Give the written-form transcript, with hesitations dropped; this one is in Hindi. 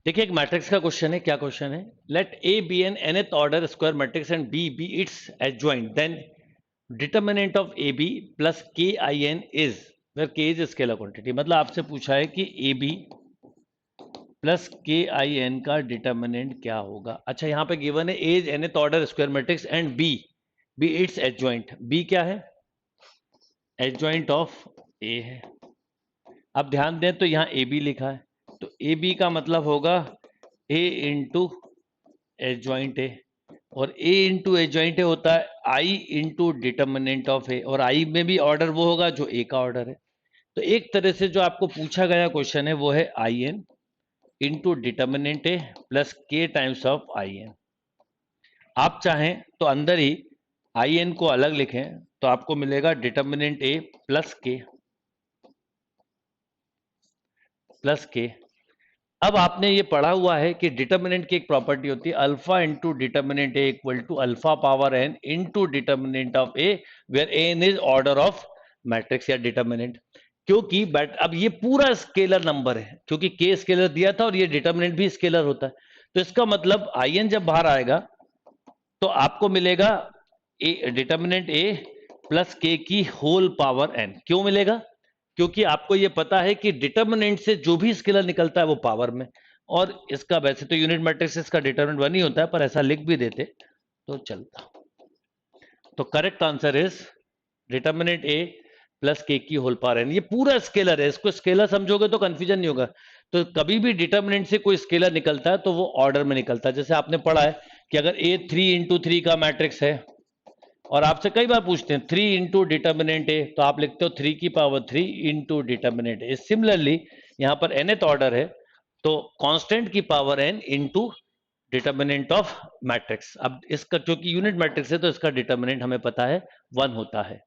देखिए एक मैट्रिक्स का क्वेश्चन है। क्या क्वेश्चन है? Let A be an nth order square matrix and B B its adjoint, then determinant of A B plus K I N is, where K is scalar quantity. मतलब आपसे पूछा है कि ए B plus K I N का डिटर्मिनेंट क्या होगा। अच्छा, यहाँ पे गिवन है A is nth order square matrix and B B its adjoint. B क्या है? एडजॉइंट ऑफ ए है। अब ध्यान दें तो यहाँ ए बी लिखा है, तो ए बी का मतलब होगा ए इंटू एडजॉइंट ए, और ए इंटू एडजॉइंट ए होता है आई इंटू डिटर्मिनेंट ऑफ ए, और आई में भी ऑर्डर वो होगा जो ए का ऑर्डर है। तो एक तरह से जो आपको पूछा गया क्वेश्चन है वो है I N into determinant A plus K times of I N. आप चाहें तो अंदर ही आई एन को अलग लिखें तो आपको मिलेगा डिटर्मिनेंट ए प्लस के। अब आपने ये पढ़ा हुआ है कि डिटर्मिनेंट की एक प्रॉपर्टी होती है alpha into determinant A equal to alpha power N into determinant of A, where N is order of matrix या डिटर्मिनेंट। क्योंकि बट अब ये पूरा स्केलर नंबर है, क्योंकि के स्केलर दिया था और ये डिटर्मिनेंट भी स्केलर होता है, तो इसका मतलब आई एन जब बाहर आएगा तो आपको मिलेगा ए डिटर्मिनेंट ए प्लस के की होल पावर एन। क्यों मिलेगा? क्योंकि आपको ये पता है कि डिटर्मिनेंट से जो भी स्केलर निकलता है वो पावर में, और इसका वैसे तो यूनिट मैट्रिक्स इसका डिटर्मिनेंट 1 ही होता है, पर ऐसा लिख भी देते तो चलता। तो correct answer is determinant A plus के की होल पावर एन। ये पूरा स्केलर है, इसको स्केलर समझोगे तो कंफ्यूजन नहीं होगा। तो कभी भी डिटर्मिनेंट से कोई स्केलर निकलता है तो वो ऑर्डर में निकलता है। जैसे आपने पढ़ा है कि अगर ए 3 × 3 का मैट्रिक्स है और आपसे कई बार पूछते हैं 3 इंटू डिटर्मिनेंट ए, तो आप लिखते हो 3 की पावर 3 इंटू डिटर्मिनेंट ए। सिमिलरली यहाँ पर nth ऑर्डर है तो कांस्टेंट की power n into determinant of matrix. अब इसका क्योंकि यूनिट मैट्रिक्स है तो इसका डिटर्मिनेंट हमें पता है 1 होता है।